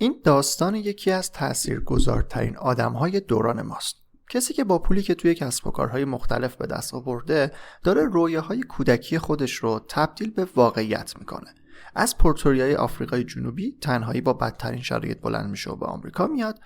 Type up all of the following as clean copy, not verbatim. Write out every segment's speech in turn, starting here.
این داستان یکی از تاثیرگذارترین آدم‌های دوران ماست. کسی که با پولی که توی کسب و کارهای مختلف به دست آورده داره رویاهای کودکی خودش رو تبدیل به واقعیت میکنه. از پورتوریای آفریقای جنوبی تنهایی با بدترین شرایط بلند میشه و به آمریکا میاد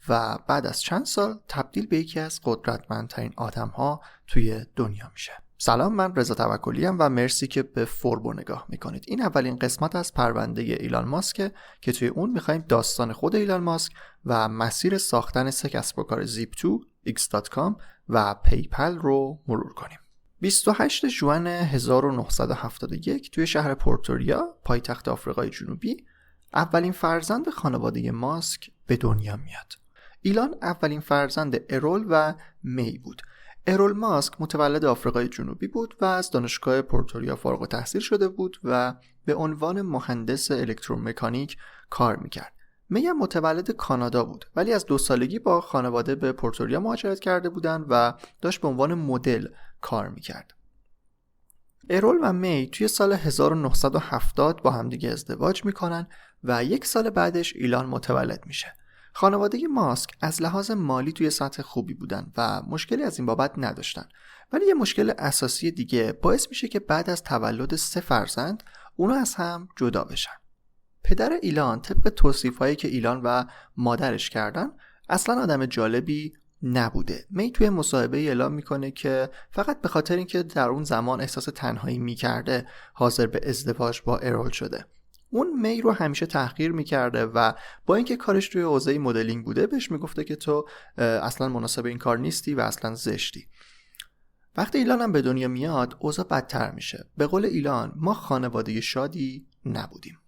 و بعد از چند سال تبدیل به یکی از قدرتمندترین آدم‌ها توی دنیا میشه. سلام، من رضا توکلی ام و مرسی که به فوربو نگاه میکنید. این اولین قسمت از پرونده ایلان ماسک که توی اون میخوایم داستان خود ایلان ماسک و مسیر ساختن 3 کسب و کار زیپ2، x.com و پیپل رو مرور کنیم. 28 ژوئن 1971 توی شهر پورتوریا، پایتخت آفریقای جنوبی، اولین فرزند خانواده ماسک به دنیا میاد. ایلان اولین فرزند ارول و می بود. ارول ماسک متولد آفریقای جنوبی بود و از دانشگاه پورتوریا فارغ التحصیل شده بود و به عنوان مهندس الکترومکانیک کار میکرد. می هم متولد کانادا بود ولی از 2 سالگی با خانواده به پورتوریا مهاجرت کرده بودن و داشت به عنوان مدل کار میکرد. ارول و می توی سال 1970 با همدیگه ازدواج میکنن و 1 سال بعدش ایلان متولد میشه. خانواده ماسک از لحاظ مالی توی سطح خوبی بودن و مشکلی از این بابت نداشتن، ولی یه مشکل اساسی دیگه باعث میشه که بعد از تولد 3 فرزند اونا از هم جدا بشن. پدر ایلان طبق توصیفایی که ایلان و مادرش کردن اصلا آدم جالبی نبوده. می توی مصاحبه اعلام میکنه که فقط به خاطر اینکه در اون زمان احساس تنهایی میکرده حاضر به ازدواج با ارول شده. اون می رو همیشه تحقیر میکرده و با اینکه کارش توی حوزه مدلینگ بوده بهش میگفته که تو اصلا مناسب این کار نیستی و اصلا زشتی. وقتی ایلان هم به دنیا میاد اوضاع بدتر میشه. به قول ایلان ما خانواده شادی نبودیم.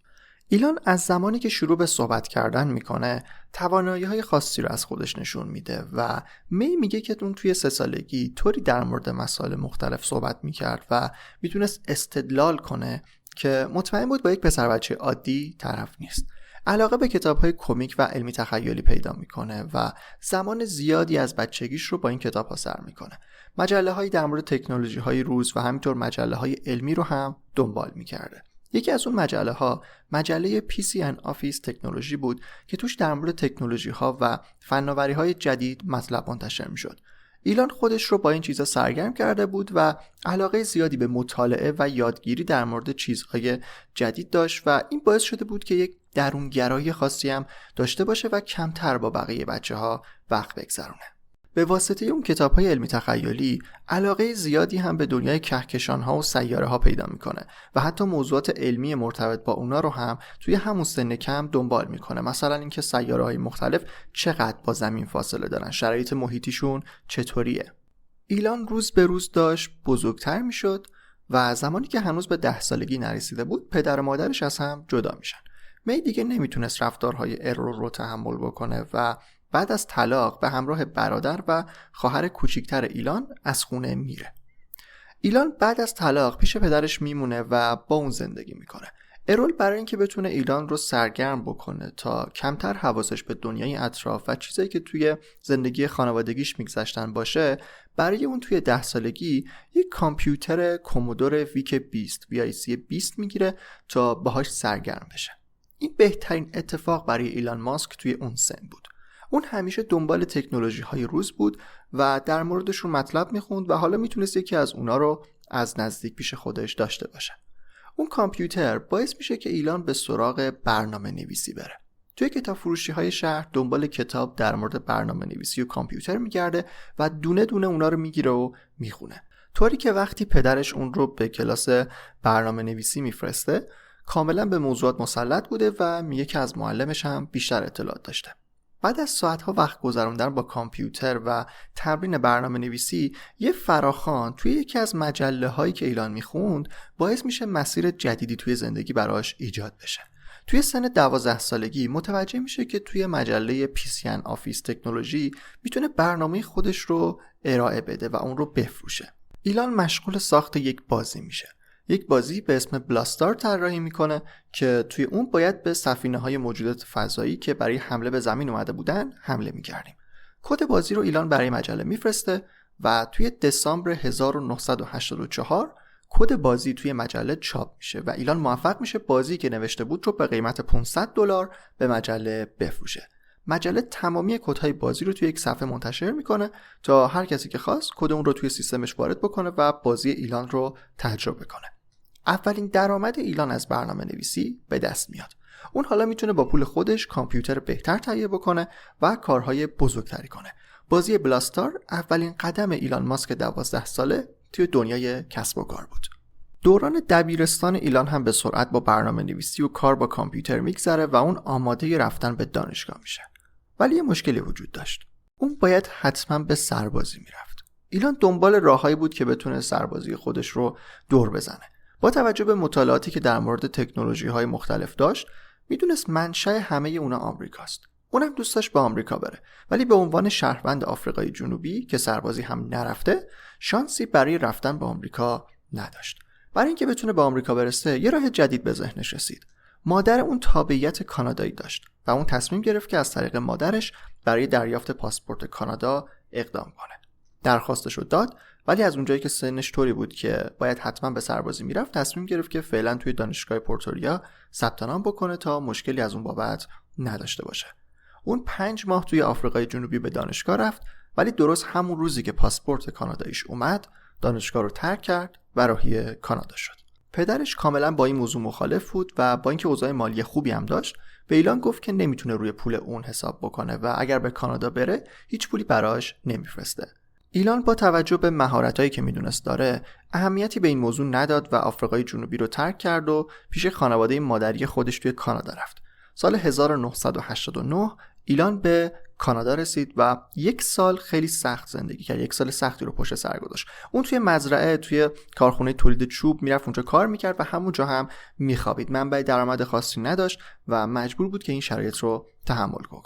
ایلان از زمانی که شروع به صحبت کردن میکنه توانایی‌های خاصی رو از خودش نشون میده و می میگه که اون توی 3 سالگی طوری در مورد مسائل مختلف صحبت میکرد و میتونست استدلال کنه که مطمئن بود با یک پسر بچه عادی طرف نیست. علاقه به کتاب‌های کمیک و علمی تخیلی پیدا میکنه و زمان زیادی از بچگیش رو با این کتاب‌ها سر میکنه. مجله‌هایی در مورد تکنولوژی‌های روز و همینطور مجله‌های علمی رو هم دنبال میکرده. یکی از اون مجله‌ها مجله PC and Office تکنولوژی بود که توش در مورد تکنولوژی‌ها و فناوری‌های جدید مطلب منتشر میشد. ایلان خودش رو با این چیزا سرگرم کرده بود و علاقه زیادی به مطالعه و یادگیری در مورد چیزهای جدید داشت و این باعث شده بود که یک درونگرایی خاصی هم داشته باشه و کمتر با بقیه بچه‌ها وقت بگذرونه. به واسطه اون کتاب‌های علمی تخیلی علاقه زیادی هم به دنیای کهکشان‌ها و سیاره‌ها پیدا می‌کنه و حتی موضوعات علمی مرتبط با اونا رو هم توی همون سن کم دنبال می‌کنه. مثلا اینکه سیاره‌های مختلف چقدر با زمین فاصله دارن، شرایط محیطیشون چطوریه. ایلان روز به روز داشت بزرگتر می‌شد و زمانی که هنوز به 10 سالگی نرسیده بود پدر و مادرش از هم جدا میشن. می دیگه نمیتونست رفتارهای ارول رو تحمل بکنه و بعد از طلاق به همراه برادر و خواهر کوچیکتر ایلان از خونه میره. ایلان بعد از طلاق پیش پدرش میمونه و با اون زندگی میکنه. ارول برای اینکه بتونه ایلان رو سرگرم بکنه تا کمتر حواسش به دنیای اطراف و چیزایی که توی زندگی خانوادگیش میگذشتن باشه، برای اون توی 10 سالگی یک کامپیوتر کومودور ویک 20 VIC 20 میگیره تا باهاش سرگرم بشه. این بهترین اتفاق برای ایلان ماسک توی اون سن بود. اون همیشه دنبال تکنولوژی‌های روز بود و در موردشون مطلب میخوند و حالا میتونست یکی از اونا رو از نزدیک پیش خودش داشته باشه. اون کامپیوتر باعث میشه که ایلان به سراغ برنامه نویسی بره. توی کتاب فروشی‌های شهر دنبال کتاب در مورد برنامه نویسی و کامپیوتر میگرده و دونه دونه اونا رو میگیره و میخونه. طوری که وقتی پدرش اون رو به کلاس برنامه نویسی میفرسته کاملا به موضوعات مسلط بوده و میگه که از معلمش هم بیشتر اطلاعات داشته. بعد از ساعتها وقت گذروندن با کامپیوتر و تمرین برنامه نویسی، یه فراخوان توی یکی از مجله هایی که ایلان میخوند باعث میشه مسیر جدیدی توی زندگی براش ایجاد بشه. توی سن 12 سالگی متوجه میشه که توی مجله PC and Office تکنولوژی میتونه برنامه خودش رو ارائه بده و اون رو بفروشه. ایلان مشغول ساخت یک بازی میشه. یک بازی به اسم بلاستار طراحی میکنه که توی اون باید به سفینه‌های موجودات فضایی که برای حمله به زمین اومده بودن حمله میکردیم. کد بازی رو ایلان برای مجله میفرسته و توی دسامبر 1984 کد بازی توی مجله چاپ میشه و ایلان موفق میشه بازی که نوشته بود رو به قیمت $500 به مجله بفروشه. مجله تمامی کدهای بازی رو توی یک صفحه منتشر میکنه تا هر کسی که خواست کد اون رو توی سیستمش وارد بکنه و بازی ایلان رو تجربه کنه. اولین درآمد ایلان از برنامه‌نویسی به دست میاد. اون حالا میتونه با پول خودش کامپیوتر بهتر تهیه بکنه و کارهای بزرگتری کنه. بازی بلاستار اولین قدم ایلان ماسک 12 ساله توی دنیای کسب و کار بود. دوران دبیرستان ایلان هم به سرعت با برنامه‌نویسی و کار با کامپیوتر میگذره و اون آماده رفتن به دانشگاه میشه. ولی یه مشکلی وجود داشت. اون باید حتما به سربازی میرفت. ایلان دنبال راههایی بود که بتونه سربازی خودش رو دور بزنه. با توجه به مطالعاتی که در مورد تکنولوژی‌های مختلف داشت، میدونست منشأ همه اونا آمریکاست. اونم دوست داشت به آمریکا بره، ولی به عنوان شهروند آفریقای جنوبی که سربازی هم نرفته، شانسی برای رفتن به آمریکا نداشت. برای اینکه بتونه به آمریکا برسه، یه راه جدید به ذهنش رسید. مادر اون تابعیت کانادایی داشت و اون تصمیم گرفت که از طریق مادرش برای دریافت پاسپورت کانادا اقدام کنه. درخواستش رو داد، ولی از اونجایی که سنش طوری بود که باید حتما به سربازی میرفت، تصمیم گرفت که فعلا توی دانشگاه پورتوریا ثبت نام بکنه تا مشکلی از اون بابت نداشته باشه. اون 5 ماه توی آفریقای جنوبی به دانشگاه رفت، ولی درست همون روزی که پاسپورت کاناداییش اومد، دانشگاه رو ترک کرد و راهی کانادا شد. پدرش کاملا با این موضوع مخالف بود و با اینکه اوضاع مالی خوبی هم داشت، به ایلان گفت که نمیتونه روی پول اون حساب بکنه و اگر به کانادا بره هیچ پولی براش نمیفرسته. ایلان با توجه به مهارتایی که میدونست داره، اهمیتی به این موضوع نداد و آفریقای جنوبی رو ترک کرد و پیش خانواده مادری خودش توی کانادا رفت. سال 1989 ایلان به کانادا رسید و 1 سال خیلی سخت زندگی کرد. 1 سال سختی رو پشت سر گذاشت. اون توی مزرعه، توی کارخونه تولید چوب میرفت اونجا کار میکرد و همونجا هم میخوابید. منبع درآمد خاصی نداشت و مجبور بود که این شرایط رو تحمل کنه.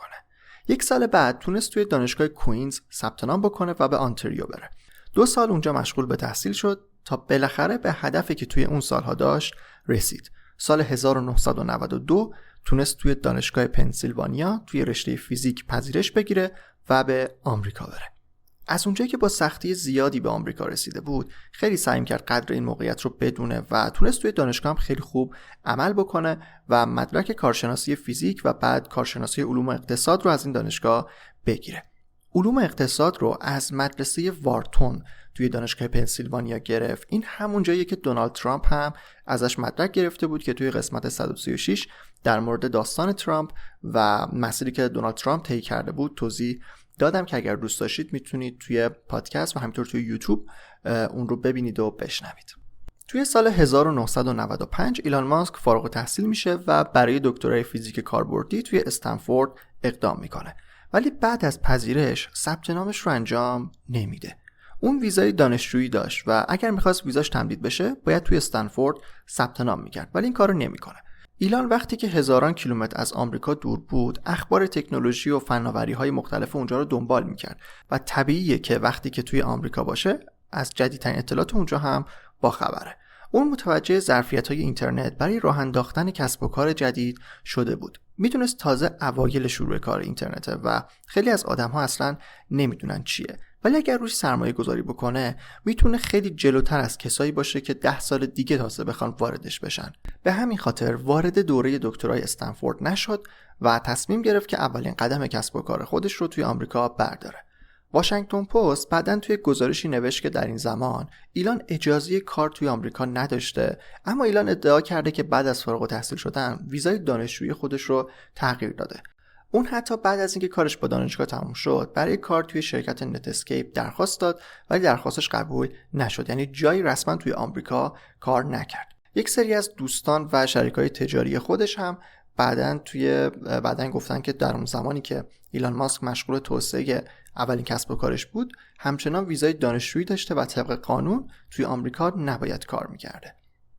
1 سال بعد تونست توی دانشگاه کوینز ثبت نام بکنه و به آنتاریو بره. 2 سال اونجا مشغول به تحصیل شد تا بالاخره به هدفی که توی اون سالها داشت رسید. سال 1992 تونست توی دانشگاه پنسیلوانیا توی رشته فیزیک پذیرش بگیره و به آمریکا بره. از اونجایی که با سختی زیادی به آمریکا رسیده بود، خیلی سعی کرد قدر این موقعیت رو بدونه و تونست توی دانشگاه هم خیلی خوب عمل بکنه و مدرک کارشناسی فیزیک و بعد کارشناسی علوم اقتصاد رو از این دانشگاه بگیره. علوم اقتصاد رو از مدرسه وارتون توی دانشگاه پنسیلوانیا گرفت. این همون جاییه که دونالد ترامپ هم ازش مدرک گرفته بود که توی قسمت 136 در مورد داستان ترامپ و مسیری که دونالد ترامپ طی کرده بود توضیح دادم که اگر دوست داشتید میتونید توی پادکست و همینطور توی یوتیوب اون رو ببینید و بشنوید. توی سال 1995 ایلان ماسک فارغ التحصیل میشه و برای دکترای فیزیک کاربردی توی استنفورد اقدام میکنه. ولی بعد از پذیرش ثبت نامش رو انجام نمیده. اون ویزای دانشجویی داشت و اگر میخواست ویزاش تمدید بشه باید توی استنفورد ثبت نام میکرد، ولی این کارو نمیکنه. ایلان وقتی که هزاران کیلومتر از آمریکا دور بود، اخبار تکنولوژی و فناوری‌های مختلف اونجا رو دنبال میکرد و طبیعیه که وقتی که توی آمریکا باشه از جدیدترین اطلاعات اونجا هم با خبره. اون متوجه ظرفیت‌های اینترنت برای راه انداختن کسب و کار جدید شده بود. میدونست تازه اوایل شروع کار اینترنته و خیلی از آدم‌ها اصلاً نمیدونن چیه. ولی اگر روش سرمایه گذاری بکنه میتونه خیلی جلوتر از کسایی باشه که 10 سال دیگه تازه بخوان واردش بشن. به همین خاطر وارد دوره دکترای استنفورد نشد و تصمیم گرفت که اولین قدم کسب و کار خودش رو توی آمریکا برداره. واشنگتن پست بعداً توی گزارشی نوشت که در این زمان ایلان اجازه کار توی آمریکا نداشته، اما ایلان ادعا کرده که بعد از فارغ التحصیل شدن ویزای دانشجویی خودش رو تغییر داده. اون حتی بعد از اینکه کارش با دانشگاه تموم شد برای کار توی شرکت نتاسکیپ درخواست داد، ولی درخواستش قبول نشد. یعنی جایی رسما توی آمریکا کار نکرد. یک سری از دوستان و شریکای تجاری خودش هم بعدن گفتن که در اون زمانی که ایلان ماسک مشغول توسعه اولین کسب و کارش بود همچنان ویزای دانشجویی داشته و طبق قانون توی آمریکا نباید کار میکرده.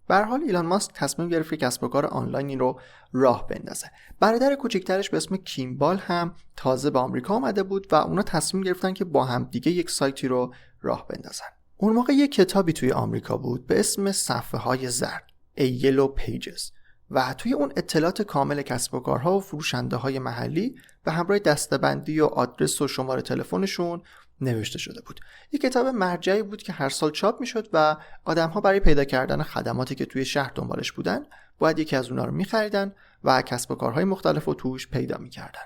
به هر حال ایلان ماسک تصمیم گرفت که کسب و کار آنلاینی رو راه بندازه. برادر کوچکترش به اسم کیمبال هم تازه به آمریکا آمده بود و اونا تصمیم گرفتن که با هم دیگه یک سایتی رو راه بندازن. اون موقع یک کتابی توی آمریکا بود به اسم صفحه‌های زرد، A Yellow Pages. و توی اون اطلاعات کامل کسب و کارها و فروشنده های محلی به همراه دسته‌بندی و آدرس و شماره تلفنشون نوشته شده بود. یک کتاب مرجعی بود که هر سال چاپ میشد و آدم‌ها برای پیدا کردن خدماتی که توی شهر دنبالش بودن باید یکی از اونها رو می‌خریدن و کسب و کارهای مختلف رو توش پیدا می‌کردن.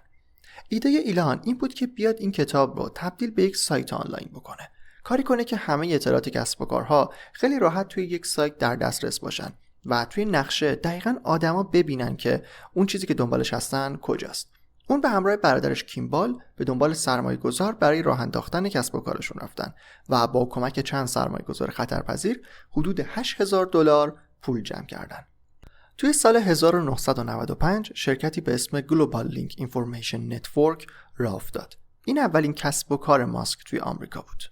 ایده ایلان این بود که بیاد این کتاب رو تبدیل به یک سایت آنلاین بکنه. کاری کنه که همه اطلاعات کسب و کارها خیلی راحت توی یک سایت در دسترس باشن و توی نقشه دقیقاً آدما ببینن که اون چیزی که دنبالش هستن کجاست. اون به همراه برادرش کیمبال به دنبال سرمایه‌گذار برای راه انداختن کسب و کارشون رفتن و با کمک چند سرمایه‌گذار خطرپذیر حدود $8,000 پول جمع کردن. توی سال 1995 شرکتی به اسم Global Link Information Network راه افتاد. این اولین کسب و کار ماسک توی آمریکا بود.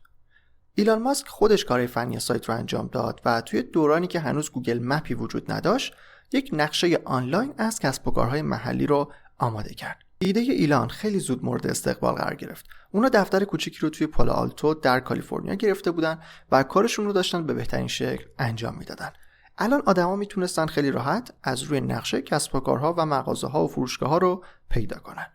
ایلان ماسک خودش کار فنی سایت رو انجام داد و توی دورانی که هنوز گوگل مپی وجود نداشت، یک نقشه آنلاین از کسب و کارهای محلی رو آماده کرد. ایده ایلان خیلی زود مورد استقبال قرار گرفت. اونا دفتر کوچیکی رو توی پالو آلتو در کالیفرنیا گرفته بودن و کارشون رو داشتن به بهترین شکل انجام میدادن. الان آدما میتونستن خیلی راحت از روی نقشه کسب و کارها و مغازه‌ها و فروشگاه‌ها رو پیدا کنن.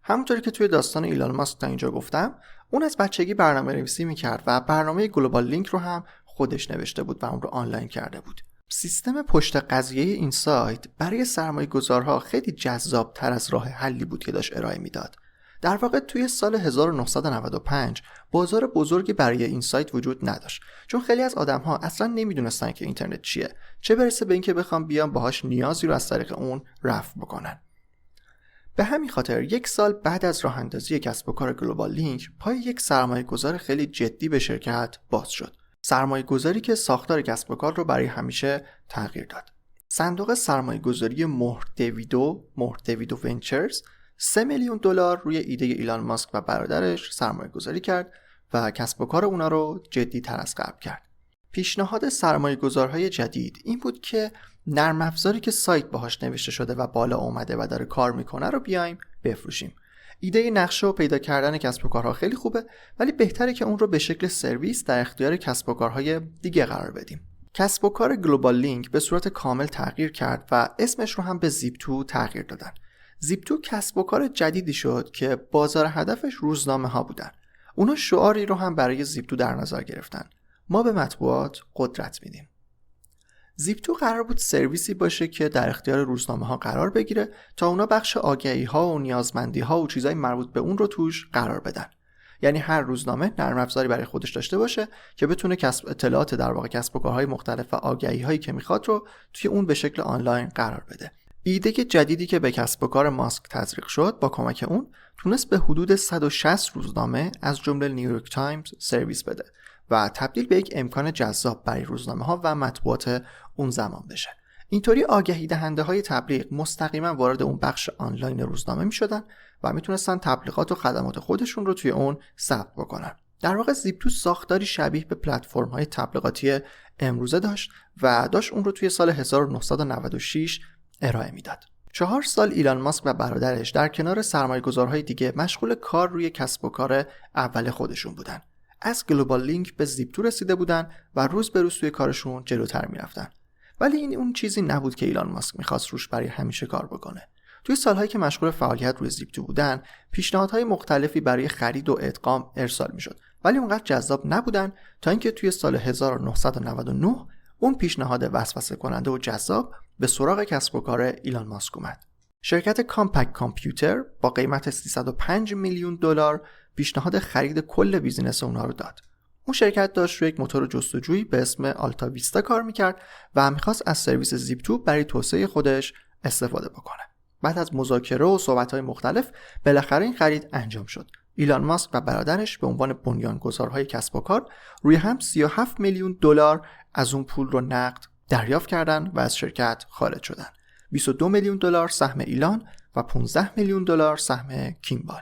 همونطوری که توی داستان ایلان ماسک تا اینجا گفتم، اون از بچگی برنامه‌نویسی می‌کرد و برنامه گلوبال لینک رو هم خودش نوشته بود و اون رو آنلاین کرده بود. سیستم پشت قضیه این سایت برای سرمایه‌گذارها خیلی جذاب‌تر از راه حلی بود که داشت ارائه میداد. در واقع توی سال 1995 بازار بزرگی برای این سایت وجود نداشت، چون خیلی از آدم‌ها اصلا نمیدونستن که اینترنت چیه، چه برسه به اینکه بخوام بیان باهاش نیازی رو از طریق اون رفع بکنن. به همین خاطر یک سال بعد از راه اندازی کسب و کار گلوبال لینک، پای یک سرمایه‌گذار خیلی جدی به شرکت باز شد. سرمایه‌گذاری که ساختار کسب و کار رو برای همیشه تغییر داد. صندوق سرمایه‌گذاری مهر دیویدو ونچرز $3 میلیون روی ایده ایلان ماسک و برادرش سرمایه‌گذاری کرد و کسب و کار اونا رو جدی تر از قبل کرد. پیشنهاد سرمایه‌گذارهای جدید این بود که نرم افزاری که سایت باهاش نوشته شده و بالا اومده و داره کار میکنه رو بیایم بفروشیم. ایده نقشه و پیدا کردن کسب و کارها خیلی خوبه، ولی بهتره که اون رو به شکل سرویس در اختیار کسب و کارهای دیگه قرار بدیم. کسب و کار گلوبال لینک به صورت کامل تغییر کرد و اسمش رو هم به زیپ2 تغییر دادن. زیپ2 کسب و کار جدیدی شد که بازار هدفش روزنامه ها بودن. اونا شعاری رو هم برای زیپ2 در نظر گرفتن: ما به مطبوعات قدرت میدیم. زیپ2 قرار بود سرویسی باشه که در اختیار روزنامه ها قرار بگیره تا اونا بخش آگهی ها و نیازمندی ها و چیزای مربوط به اون رو توش قرار بدن. یعنی هر روزنامه نرم افزاری برای خودش داشته باشه که بتونه اطلاعات در واقع کسب و کارهای مختلف و آگهی هایی که میخواد رو توی اون به شکل آنلاین قرار بده. ایده جدیدی که به کسب و کار ماسک تزریق شد با کمک اون تونست به حدود 160 روزنامه از جمله نیویورک تایمز سرویس بده و تبدیل به یک امکان جذاب برای روزنامه‌ها و مطبوعات اون زمان بشه. اینطوری آگهی دهنده های تبلیغ مستقیما وارد اون بخش آنلاین روزنامه میشدن و میتونستن تبلیغات و خدمات خودشون رو توی اون ثبت بکنن. در واقع زیپ2 ساختاری شبیه به پلتفرم های تبلیغاتی امروزه داشت و داشت اون رو توی سال 1996 ارائه میداد. 4 سال ایلان ماسک و برادرش در کنار سرمایه‌گذارهای دیگه مشغول کار روی کسب و کار اول خودشون بودن. از گلوبال لینک به زیپ2 رسیده بودن و روز به روز توی کارشون جلوتر میرفتن. ولی این اون چیزی نبود که ایلان ماسک میخواست روش برای همیشه کار بکنه. توی سالهایی که مشغول فعالیت روی زیپ2 بودن، پیشنهادهای مختلفی برای خرید و ادغام ارسال میشد، ولی اونقدر جذاب نبودن تا اینکه توی سال 1999 اون پیشنهاد وسوسه کننده و جذاب به سراغ کسب و کار ایلان ماسک اومد. شرکت کامپکت کامپیوتر با قیمت $305 میلیون پیشنهاد خرید کل بیزینس اونها رو داد. اون شرکت داشت روی یک موتور جستجویی به اسم آلتا ویستا کار میکرد و میخواست از سرویس زیپ2 برای توسعه خودش استفاده بکنه. بعد از مذاکره و صحبت‌های مختلف بالاخره این خرید انجام شد. ایلان ماسک و برادرش به عنوان بنیانگذارهای کسب و کار روی هم $37 میلیون از اون پول رو نقد دریافت کردن و از شرکت خارج شدن. $22 میلیون سهم ایلان و $15 میلیون سهم کیمبال.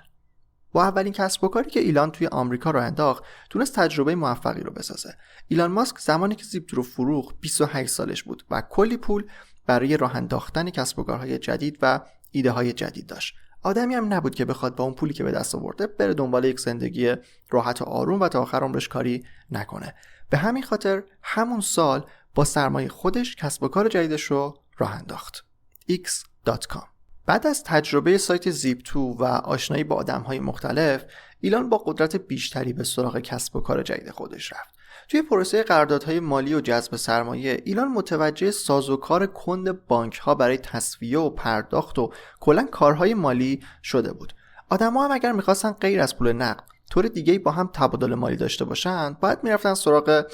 با اولین کسب و کاری که ایلان توی آمریکا راه انداخت، تونست تجربه موفقی رو بسازه. ایلان ماسک زمانی که زیپ2 رو فروخت 28 سالش بود و کلی پول برای راه انداختن کسب و کارهای جدید و ایده های جدید داشت. آدمی هم نبود که بخواد با اون پولی که به دست آورده بره دنبال یک زندگی راحت و آروم و تا آخر عمرش کاری نکنه. به همین خاطر همون سال با سرمایه خودش کسب و کار جدیدش رو راه انداخت. x.com. بعد از تجربه سایت زیپ2 و آشنایی با آدم‌های مختلف، ایلان با قدرت بیشتری به سراغ کسب و کار جدید خودش رفت. توی پروسه قراردادهای مالی و جذب سرمایه، ایلان متوجه سازوکار کند بانک‌ها برای تسویه و پرداخت و کلاً کارهای مالی شده بود. آدم‌ها هم اگر می‌خواستن غیر از پول نقد طور دیگه‌ای با هم تبادل مالی داشته باشن، باید میرفتن سراغ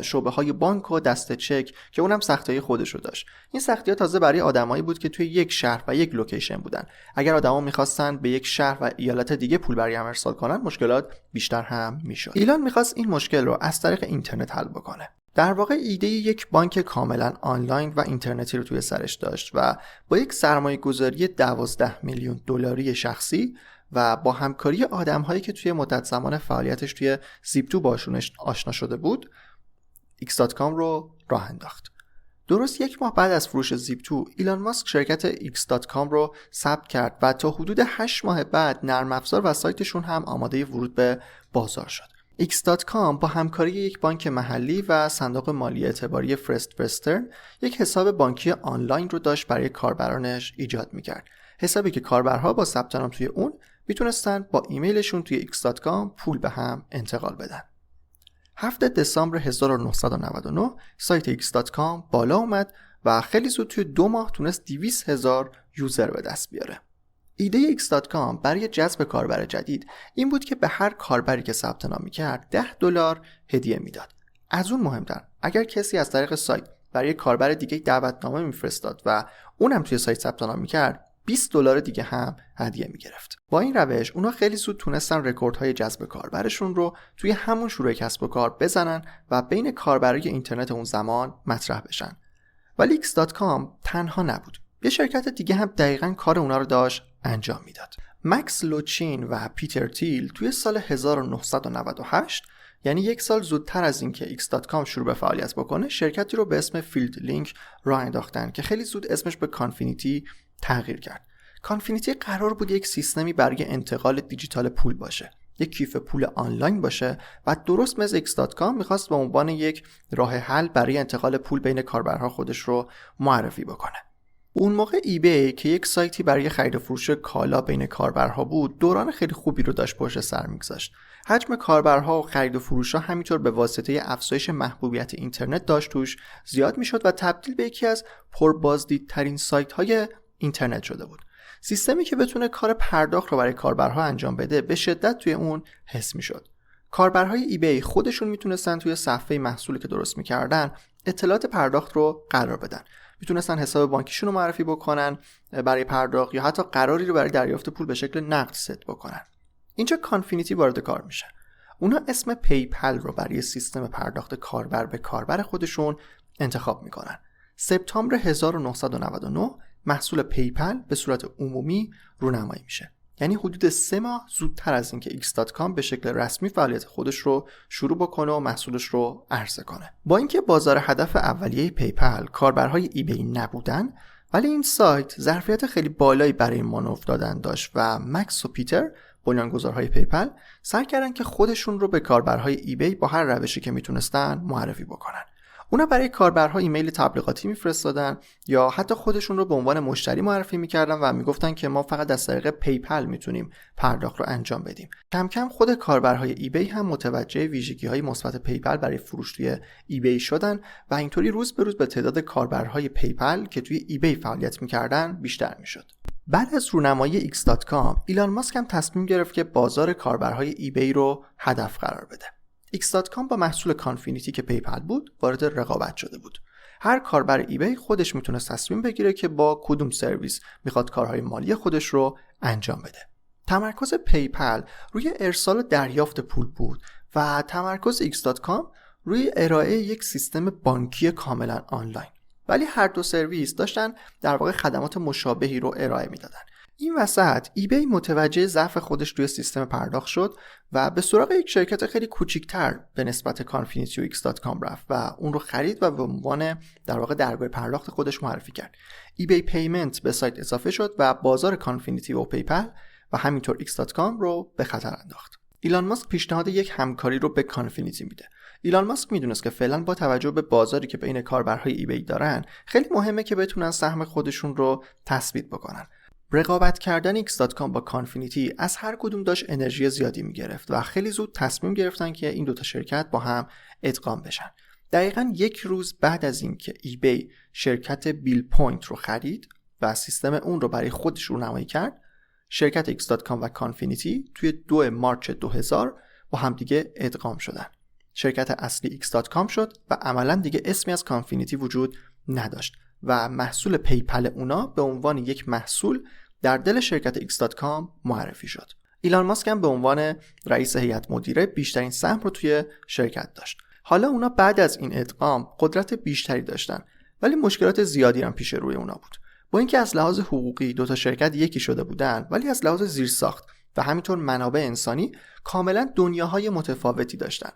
شعبه‌های بانک و دسته چک که اونم سختی‌های خودش رو داشت. این سختی‌ها تازه برای آدمایی بود که توی یک شهر و یک لوکیشن بودن. اگر آدما می‌خواستن به یک شهر و ایالت دیگه پول برای هم ارسال کنن، مشکلات بیشتر هم میشد. ایلان می‌خواست این مشکل رو از طریق اینترنت حل بکنه. در واقع ایده یک بانک کاملا آنلاین و اینترنتی رو توی سرش داشت و با یک سرمایه‌گذاری 12 میلیون دلاری شخصی و با همکاری آدم‌هایی که توی مدت زمان فعالیتش توی زیپ2 باشون آشنا شده بود، x.com رو راه انداخت. درست یک ماه بعد از فروش زیپ2، ایلان ماسک شرکت x.com رو ثبت کرد و تا حدود 8 ماه بعد نرم افزار و سایتشون هم آماده ورود به بازار شد. x.com با همکاری یک بانک محلی و صندوق مالی اعتباری فرست وسترن یک حساب بانکی آنلاین رو داشت برای کاربرانش ایجاد می‌کرد. حسابی که کاربرها با ثبت نام توی اون میتونستن با ایمیلشون توی x.com پول به هم انتقال بدن. 7 دسامبر 1999 سایت x.com بالا اومد و خیلی زود توی 2 ماه تونست 200,000 یوزر به دست بیاره. ایده x.com برای جذب کاربر جدید این بود که به هر کاربری که ثبت نام میکرد $10 هدیه میداد. از اون مهمتر، اگر کسی از طریق سایت برای کاربر دیگه دعوتنامه میفرستاد و اونم توی سایت ثبت نام میکرد، $20 دیگه هم هدیه میگرفت. با این روش اونا خیلی زود تونستن رکوردهای جذب کاربرشون رو توی همون شروع کسب و کار بزنن و بین کاربرای اینترنت اون زمان مطرح بشن. ولی x.com تنها نبود. یه شرکت دیگه هم دقیقاً کار اونا رو داشت انجام میداد. مکس لوچین و پیتر تیل توی سال 1998، یعنی یک سال زودتر از اینکه x.com شروع به فعالیت بکنه، شرکتی رو به اسم فیلد لینک راه انداختن که خیلی زود اسمش به کانفینیتی تغییر کرد. کانفینیتی قرار بود یک سیستمی برای انتقال دیجیتال پول باشه، یک کیف پول آنلاین باشه و درست مثل x.com میخواست به عنوان یک راه حل برای انتقال پول بین کاربرها خودش رو معرفی بکنه. اون موقع ایبی که یک سایتی برای خرید و فروش کالا بین کاربرها بود، دوران خیلی خوبی رو داشت پشت سر میگذاشت. حجم کاربرها و خرید و فروش‌ها همینطور به واسطه افزایش محبوبیت اینترنت داشت توش زیاد میشد و تبدیل به یکی از پربازدیدترین سایت‌های اینترنت شده بود. سیستمی که بتونه کار پرداخت رو برای کاربرها انجام بده به شدت توی اون حس میشد. کاربرهای ایبی خودشون میتونستن توی صفحه محصولی که درست میکردن اطلاعات پرداخت رو قرار بدن. میتونستن حساب بانکیشون رو معرفی بکنن برای پرداخت یا حتی قراری رو برای دریافت پول به شکل نقد ست بکنن. اینجا کانفینیتی وارد کار میشه. اونا اسم پیپل رو برای سیستم پرداخت کاربر به کاربر خودشون انتخاب میکنن. سپتامبر 1999 محصول پیپل به صورت عمومی رونمایی میشه. یعنی حدود 3 ماه زودتر از اینکه x.com به شکل رسمی فعالیت خودش رو شروع بکنه و محصولش رو عرضه کنه. با اینکه بازار هدف اولیه پیپل کاربرهای ایبی نبودن، ولی این سایت ظرفیت خیلی بالایی برای مانور دادن داشت و مکس و پیتر بنیانگذارهای پیپل سعی کردن که خودشون رو به کاربرهای ایبی با هر روشی که میتونستن معرفی بکنن. اونا برای کاربرها ایمیل تبلیغاتی میفرستادن یا حتی خودشون رو به عنوان مشتری معرفی میکردن و میگفتن که ما فقط از طریق پیپل میتونیم پرداخت رو انجام بدیم. کم کم خود کاربرهای ایبی هم متوجه ویژگی‌های مثبت پیپل برای فروش توی ایبی شدن و اینطوری روز به روز به تعداد کاربرهای پیپل که توی ایبی فعالیت میکردن بیشتر میشد. بعد از رونمایی x.com، ایلان ماسک هم تصمیم گرفت که بازار کاربرهای ایبی رو هدف قرار بده. x.com با محصول کانفینیتی که پیپل بود وارد رقابت شده بود. هر کاربر ایبی خودش میتونه تصمیم بگیره که با کدوم سرویس میخواد کارهای مالی خودش رو انجام بده. تمرکز پیپل روی ارسال و دریافت پول بود و تمرکز x.com روی ارائه یک سیستم بانکی کاملا آنلاین. ولی هر دو سرویس داشتن در واقع خدمات مشابهی رو ارائه میدادن. این وسط ایبی متوجه ضعف خودش روی سیستم پرداخت شد و به سراغ یک شرکت خیلی کوچیک‌تر به نسبت کانفینیتی و x.com رفت و اون رو خرید و به عنوان در واقع درگاه پرداخت خودش معرفی کرد. ایبی پیمنت به سایت اضافه شد و بازار کانفینیتی و پیپل و همینطور x.com رو به خطر انداخت. ایلان ماسک پیشنهاد یک همکاری رو به کانفینیتی میده. ایلان ماسک میدونست که فعلا با توجه به بازاری که بین کاربرهای ایبی دارن خیلی مهمه که بتونن سهم خودشون رو تثبیت بکنن. رقابت کردن X.com با کانفینیتی از هر کدوم داشت انرژی زیادی میگرفت و خیلی زود تصمیم گرفتن که این دوتا شرکت با هم ادغام بشن. دقیقاً یک روز بعد از اینکه ایبی شرکت بیل پوینت رو خرید و سیستم اون رو برای خودش رونمایی کرد، شرکت X.com و کانفینیتی توی 2 مارچ 2000 با هم دیگه ادغام شدن. شرکت اصلی X.com شد و عملاً دیگه اسمی از کانفینیتی وجود نداشت و محصول پیپل اونا به عنوان یک محصول در دل شرکت X.com معرفی شد. ایلان ماسک هم به عنوان رئیس هیئت مدیره بیشترین سهم رو توی شرکت داشت. حالا اونا بعد از این ادغام قدرت بیشتری داشتن، ولی مشکلات زیادی هم پیش روی اونا بود. با اینکه از لحاظ حقوقی دوتا شرکت یکی شده بودن، ولی از لحاظ زیرساخت و همینطور منابع انسانی کاملا دنیاهای متفاوتی داشتن.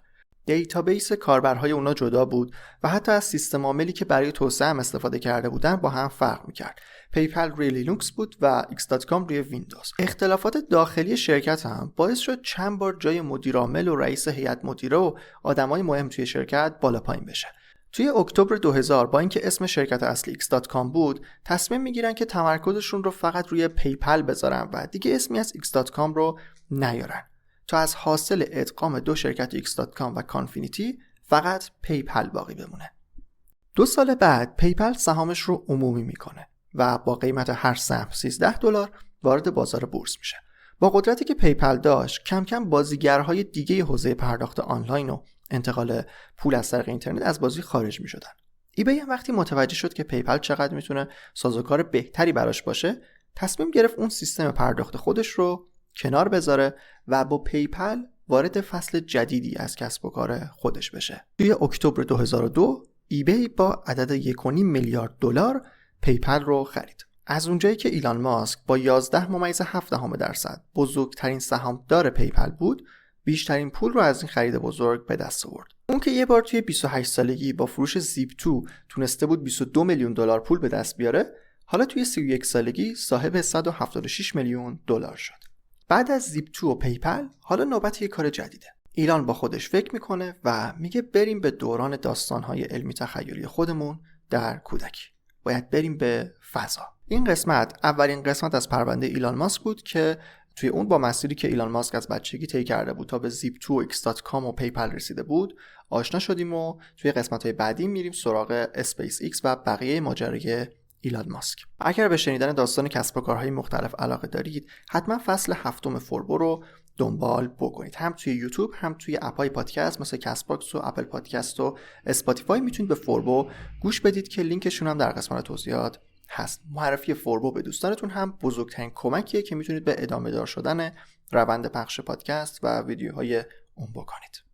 دیتابیس کاربرهای اونا جدا بود و حتی از سیستم عاملی که برای توسعه هم استفاده کرده بودن با هم فرق میکرد. پیپل روی لینوکس بود و X.com روی ویندوز. اختلافات داخلی شرکت هم باعث شد چند بار جای مدیر عامل و رئیس هیئت مدیره و آدمای مهم توی شرکت بالا پایین بشه. توی اکتبر 2000 با اینکه اسم شرکت اصلی X.com بود، تصمیم میگیرن که تمرکزشون رو فقط روی پیپل بذارن و دیگه اسمی از X.com رو نیارن تا از حاصل ادغام 2 شرکت X.com و کانفینیتی فقط پیپل باقی بمونه. 2 سال بعد پیپل سهامش رو عمومی میکنه و با قیمت هر سهم $13 وارد بازار بورس میشه. با قدرتی که پیپل داشت، کم کم بازیگرهای دیگه حوزه پرداخت آنلاین و انتقال پول از طریق اینترنت از بازی خارج میشدن. ایبی هم وقتی متوجه شد که پیپل چقدر میتونه سازوکار بهتری براش باشه، تصمیم گرفت اون سیستم پرداخت خودش رو کنار بذاره و با پیپل وارد فصل جدیدی از کسب و کار خودش بشه. توی اکتبر 2002 ایبی با عدد 1.5 میلیارد دلار پیپل رو خرید. از اونجایی که ایلان ماسک با 11.7% بزرگترین سهامدار پیپل بود، بیشترین پول رو از این خرید بزرگ به دست آورد. اون که یه بار توی 28 سالگی با فروش زیپ2 تونسته بود 22 میلیون دلار پول به دست بیاره، حالا توی 31 سالگی صاحب 176 میلیون دلار شد. بعد از زیپ2 و پیپل حالا نوبت یه کار جدیده. ایلان با خودش فکر میکنه و میگه بریم به دوران داستانهای علمی تخیلی خودمون در کودکی. باید بریم به فضا. این قسمت اولین قسمت از پرونده ایلان ماسک بود که توی اون با مسیری که ایلان ماسک از بچگی طی کرده بود تا به زیپ2 و X.com و پیپل رسیده بود آشنا شدیم و توی قسمت‌های بعدی میریم سراغ اسپیس ایکس و بقیه ماجرای ایلان ماسک. اگر به شنیدن داستان کسب و کارهای مختلف علاقه دارید، حتما فصل 7 فوربو رو دنبال بکنید. هم توی یوتیوب هم توی اپ‌های پادکست مثل کست باکس و اپل پادکست و اسپاتیفای میتونید به فوربو گوش بدید که لینکشون هم در قسمت توضیحات هست. معرفی فوربو به دوستانتون هم بزرگترین کمکیه که میتونید به ادامه دار شدن روند پخش پادکست و ویدیوهای اون بکنید.